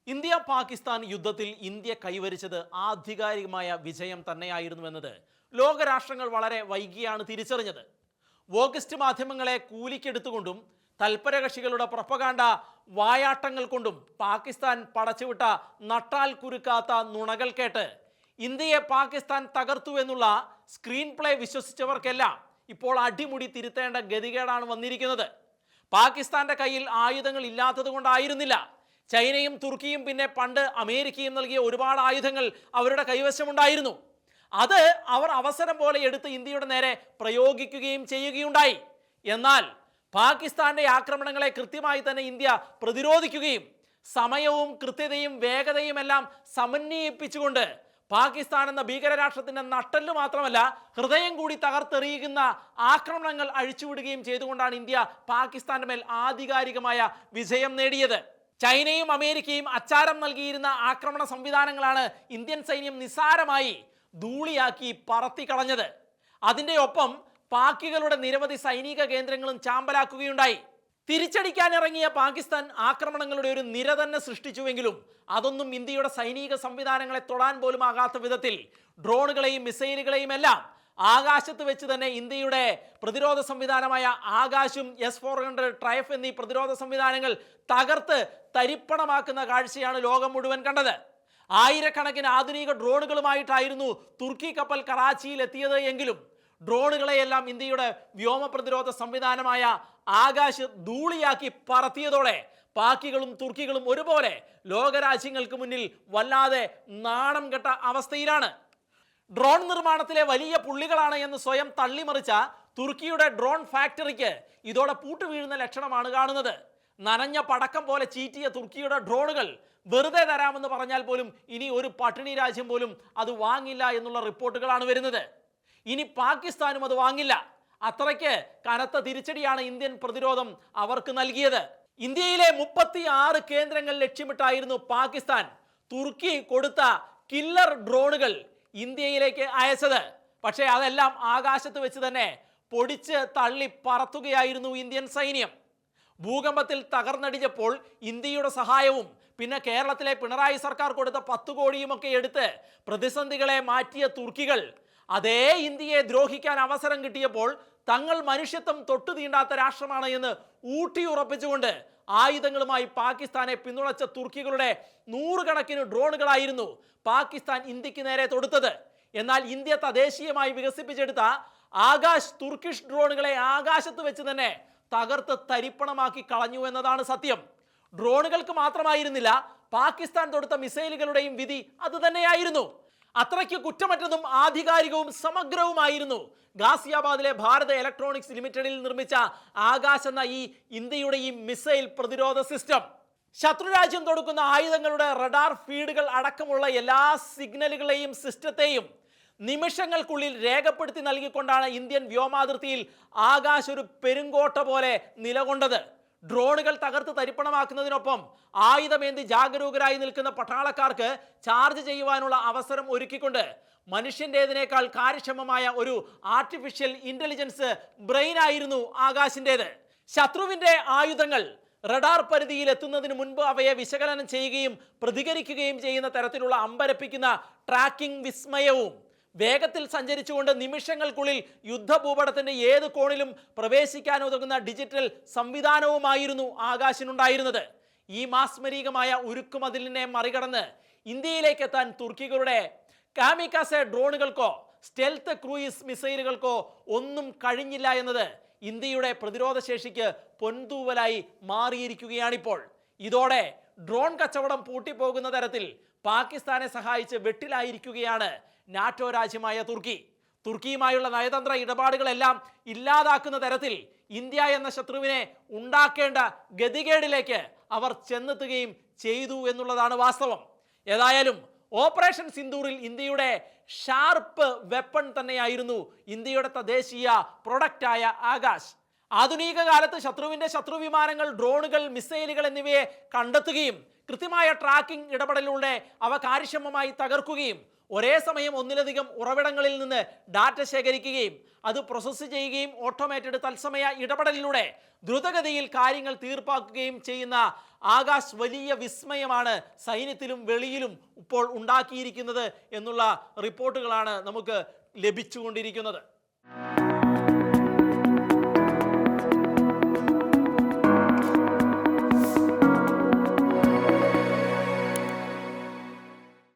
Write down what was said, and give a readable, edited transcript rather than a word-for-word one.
India Pakistan യുദ്ധത്തിൽ India കൈവരിച്ചത് ആധികാരികമായ വിജയം തന്നെയായിരുന്നുവെന്നത് ലോകരാഷ്ട്രങ്ങൾ വളരെ വൈകിയാണ് തിരിച്ചറിഞ്ഞത്. വോഗസ്റ്റ് മാധ്യമങ്ങളെ കൂലിക്കെടുത്തുകൊണ്ടും തൽപരകക്ഷികളുടെ പ്രൊപ്പഗാണ്ട വായാട്ടങ്ങൾ കൊണ്ടും പാകിസ്ഥാൻ പടച്ചുവിട്ട നട്ടാൽ കുരുക്കാത്ത നുണകൾ കേട്ട് ഇന്ത്യയെ പാകിസ്ഥാൻ തകർത്തു എന്നുള്ള സ്ക്രീൻ പ്ലേ വിശ്വസിച്ചവർക്കെല്ലാം ഇപ്പോൾ അടിമുടി തിരുത്തേണ്ട ഗതികേടാണ് വന്നിരിക്കുന്നത്. പാകിസ്ഥാന്റെ കയ്യിൽ ആയുധങ്ങൾ ഇല്ലാത്തത് കൊണ്ടായിരുന്നില്ല. ചൈനയും തുർക്കിയും പിന്നെ പണ്ട് അമേരിക്കയും നൽകിയ ഒരുപാട് ആയുധങ്ങൾ അവരുടെ കൈവശമുണ്ടായിരുന്നു. അത് അവർ അവസരം പോലെ എടുത്ത് ഇന്ത്യയുടെ നേരെ പ്രയോഗിക്കുകയും ചെയ്യുകയുണ്ടായി. എന്നാൽ പാകിസ്ഥാന്റെ ആക്രമണങ്ങളെ കൃത്യമായി തന്നെ ഇന്ത്യ പ്രതിരോധിക്കുകയും സമയവും കൃത്യതയും വേഗതയും എല്ലാം സമന്വയിപ്പിച്ചുകൊണ്ട് പാകിസ്ഥാൻ എന്ന ഭീകരരാഷ്ട്രത്തിന്റെ നട്ടെല്ല് മാത്രമല്ല ഹൃദയം കൂടി തകർത്തെറിയുന്ന ആക്രമണങ്ങൾ അഴിച്ചുവിടുകയും ചെയ്തുകൊണ്ടാണ് ഇന്ത്യ പാകിസ്ഥാന്റെ മേൽ ആധികാരികമായ വിജയം നേടിയത്. ചൈനയും അമേരിക്കയും അച്ചാരം നൽകിയിരുന്ന ആക്രമണ സംവിധാനങ്ങളാണ് ഇന്ത്യൻ സൈന്യം നിസ്സാരമായി ധൂളിയാക്കി പറത്തിക്കളഞ്ഞത്. അതിൻ്റെ ഒപ്പം പാക്കികളുടെ നിരവധി സൈനിക കേന്ദ്രങ്ങളും ചാമ്പലാക്കുകയുണ്ടായി. തിരിച്ചടിക്കാനിറങ്ങിയ പാകിസ്ഥാൻ ആക്രമണങ്ങളുടെ ഒരു നിര തന്നെ സൃഷ്ടിച്ചുവെങ്കിലും അതൊന്നും ഇന്ത്യയുടെ സൈനിക സംവിധാനങ്ങളെ തൊടാൻ പോലും ആകാത്ത വിധത്തിൽ ഡ്രോണുകളെയും മിസൈലുകളെയും എല്ലാം ആകാശത്ത് വെച്ച് തന്നെ ഇന്ത്യയുടെ പ്രതിരോധ സംവിധാനമായ ആകാശും S-400 ട്രയഫ് എന്നീ പ്രതിരോധ സംവിധാനങ്ങൾ തകർത്ത് തരിപ്പണമാക്കുന്ന കാഴ്ചയാണ് ലോകം മുഴുവൻ കണ്ടത്. ആയിരക്കണക്കിന് ആധുനിക ഡ്രോണുകളുമായിട്ടായിരുന്നു തുർക്കി കപ്പൽ കറാച്ചിയിൽ എത്തിയത് എങ്കിലും ഡ്രോണുകളെയെല്ലാം ഇന്ത്യയുടെ വ്യോമ പ്രതിരോധ സംവിധാനമായ ആകാശ് ധൂളിയാക്കി പറത്തിയതോടെ പാക്കികളും തുർക്കികളും ഒരുപോലെ ലോകരാജ്യങ്ങൾക്ക് മുന്നിൽ വല്ലാതെ നാണം കെട്ട അവസ്ഥയിലാണ്. ഡ്രോൺ നിർമ്മാണത്തിലെ വലിയ പുള്ളികളാണ് എന്ന് സ്വയം തള്ളിമറിച്ച തുർക്കിയുടെ ഡ്രോൺ ഫാക്ടറിക്ക് ഇതോടെ പൂട്ടുവീഴുന്ന ലക്ഷണമാണ് കാണുന്നത്. നനഞ്ഞ പടക്കം പോലെ ചീറ്റിയ തുർക്കിയുടെ ഡ്രോണുകൾ വെറുതെ തരാമെന്ന് പറഞ്ഞാൽ പോലും ഇനി ഒരു പട്ടിണി രാജ്യം പോലും അത് വാങ്ങില്ല എന്നുള്ള റിപ്പോർട്ടുകളാണ് വരുന്നത്. ഇനി പാകിസ്ഥാനും അത് വാങ്ങില്ല. അത്രയ്ക്ക് കനത്ത തിരിച്ചടിയാണ് ഇന്ത്യൻ പ്രതിരോധം അവർക്ക് നൽകിയത്. ഇന്ത്യയിലെ 36 കേന്ദ്രങ്ങൾ ലക്ഷ്യമിട്ടായിരുന്നു പാകിസ്ഥാൻ തുർക്കി കൊടുത്ത കില്ലർ ഡ്രോണുകൾ ഇന്ത്യയിലേക്ക് അയച്ചത്. പക്ഷേ അതെല്ലാം ആകാശത്ത് വെച്ച് തന്നെ പൊടിച്ച് തള്ളി പറത്തുകയായിരുന്നു ഇന്ത്യൻ സൈന്യം. ഭൂകമ്പത്തിൽ തകർന്നടിഞ്ഞപ്പോൾ ഇന്ത്യയുടെ സഹായവും പിന്നെ കേരളത്തിലെ പിണറായി സർക്കാർ കൊടുത്ത 10 കോടിയുമൊക്കെ എടുത്ത് പ്രതിസന്ധികളെ മാറ്റിയ തുർക്കികൾ അതേ ഇന്ത്യയെ ദ്രോഹിക്കാൻ അവസരം കിട്ടിയപ്പോൾ തങ്ങൾ മനുഷ്യത്വം തൊട്ടു തീണ്ടാത്ത രാഷ്ട്രമാണ് എന്ന് ഊട്ടിയുറപ്പിച്ചുകൊണ്ട് ആയുധങ്ങളുമായി പാകിസ്ഥാനെ പിന്തുണച്ച തുർക്കികളുടെ 100 കണക്കിന് ഡ്രോണുകളായിരുന്നു പാകിസ്ഥാൻ ഇന്ത്യക്ക് നേരെ തൊടുത്തത്. എന്നാൽ ഇന്ത്യ തദ്ദേശീയമായി വികസിപ്പിച്ചെടുത്ത ആകാശ് തുർക്കിഷ് ഡ്രോണുകളെ ആകാശത്ത് വെച്ച് തന്നെ തകർത്ത് തരിപ്പണമാക്കി കളഞ്ഞു എന്നതാണ് സത്യം. ഡ്രോണുകൾക്ക് മാത്രമായിരുന്നില്ല, പാകിസ്ഥാൻ തൊടുത്ത മിസൈലുകളുടെയും വിധി അത് തന്നെയായിരുന്നു. അത്രയ്ക്ക് കുറ്റമറ്റതും ആധികാരികവും സമഗ്രവുമായിരുന്നു ഗാസിയാബാദിലെ ഭാരത് ഇലക്ട്രോണിക്സ് ലിമിറ്റഡിൽ നിർമ്മിച്ച ആകാശ് എന്ന ഈ ഇന്ത്യയുടെ ഈ മിസൈൽ പ്രതിരോധ സിസ്റ്റം. ശത്രുരാജ്യം തൊടുക്കുന്ന ആയുധങ്ങളുടെ റഡാർ ഫീഡുകൾ അടക്കമുള്ള എല്ലാ സിഗ്നലുകളെയും സിസ്റ്റത്തെയും നിമിഷങ്ങൾക്കുള്ളിൽ രേഖപ്പെടുത്തി നൽകിക്കൊണ്ടാണ് ഇന്ത്യൻ വ്യോമാതിർത്തിയിൽ ആകാശ് ഒരു പെരുങ്കോട്ട പോലെ നിലകൊണ്ടത്. ഡ്രോണുകൾ തകർത്ത് തരിപ്പണമാക്കുന്നതിനൊപ്പം ആയുധമേന്തി ജാഗരൂകരായി നിൽക്കുന്ന പട്ടാളക്കാർക്ക് ചാർജ് ചെയ്യുവാനുള്ള അവസരം ഒരുക്കിക്കൊണ്ട് മനുഷ്യൻ്റേതിനേക്കാൾ കാര്യക്ഷമമായ ഒരു ആർട്ടിഫിഷ്യൽ ഇന്റലിജൻസ് ബ്രെയിൻ ആയിരുന്നു ആകാശിൻ്റേത്. ശത്രുവിൻ്റെ ആയുധങ്ങൾ റഡാർ പരിധിയിൽ എത്തുന്നതിന് മുൻപ് അവയെ വിശകലനം ചെയ്യുകയും പ്രതികരിക്കുകയും ചെയ്യുന്ന തരത്തിലുള്ള അമ്പരപ്പിക്കുന്ന ട്രാക്കിംഗ് വിസ്മയവും വേഗത്തിൽ സഞ്ചരിച്ചുകൊണ്ട് നിമിഷങ്ങൾക്കുള്ളിൽ യുദ്ധഭൂപടത്തിന്റെ ഏത് കോണിലും പ്രവേശിക്കാൻ ഉതകുന്ന ഡിജിറ്റൽ സംവിധാനവുമായിരുന്നു ആകാശിനുണ്ടായിരുന്നത്. ഈ മാസ്മരികമായ ഉരുക്കുമതിലിനെ മറികടന്ന് ഇന്ത്യയിലേക്ക് എത്താൻ തുർക്കികളുടെ കാമിക്കാസെ ഡ്രോണുകൾക്കോ സ്റ്റെൽത്ത് ക്രൂയിസ് മിസൈലുകൾക്കോ ഒന്നും കഴിഞ്ഞില്ല എന്നത് ഇന്ത്യയുടെ പ്രതിരോധ ശേഷിക്ക് പൊൻതൂവലായി മാറിയിരിക്കുകയാണിപ്പോൾ. ഇതോടെ ഡ്രോൺ കച്ചവടം പൂട്ടിപ്പോകുന്ന തരത്തിൽ പാകിസ്ഥാനെ സഹായിച്ച് വെട്ടിലായിരിക്കുകയാണ് നാറ്റോ രാജ്യമായ തുർക്കി. തുർക്കിയുമായുള്ള നയതന്ത്ര ഇടപാടുകളെല്ലാം ഇല്ലാതാക്കുന്ന തരത്തിൽ ഇന്ത്യ എന്ന ശത്രുവിനെ ഉണ്ടാക്കേണ്ട ഗതികേടിലേക്ക് അവർ ചെന്നെത്തുകയും ചെയ്തു എന്നുള്ളതാണ് വാസ്തവം. ഏതായാലും ഓപ്പറേഷൻ സിന്ദൂറിൽ ഇന്ത്യയുടെ ഷാർപ്പ് വെപ്പൺ തന്നെയായിരുന്നു ഇന്ത്യയുടെ തദ്ദേശീയ പ്രൊഡക്റ്റായ ആകാശ്. ആധുനിക കാലത്ത് ശത്രുവിൻ്റെ ശത്രുവിമാനങ്ങൾ, ഡ്രോണുകൾ, മിസൈലുകൾ എന്നിവയെ കണ്ടെത്തുകയും കൃത്യമായ ട്രാക്കിംഗ് ഇടപെടലിലൂടെ അവ കാര്യക്ഷമമായി തകർക്കുകയും ഒരേ സമയം ഒന്നിലധികം ഉറവിടങ്ങളിൽ നിന്ന് ഡാറ്റ ശേഖരിക്കുകയും അത് പ്രോസസ്സ് ചെയ്യുകയും ഓട്ടോമേറ്റഡ് തത്സമയ ഇടപെടലിലൂടെ ദ്രുതഗതിയിൽ കാര്യങ്ങൾ തീർപ്പാക്കുകയും ചെയ്യുന്ന ആകാശ് വലിയ വിസ്മയമാണ് സൈന്യത്തിലും വെളിയിലും ഇപ്പോൾ ഉണ്ടാക്കിയിരിക്കുന്നത് എന്നുള്ള റിപ്പോർട്ടുകളാണ് നമുക്ക് ലഭിച്ചുകൊണ്ടിരിക്കുന്നത്.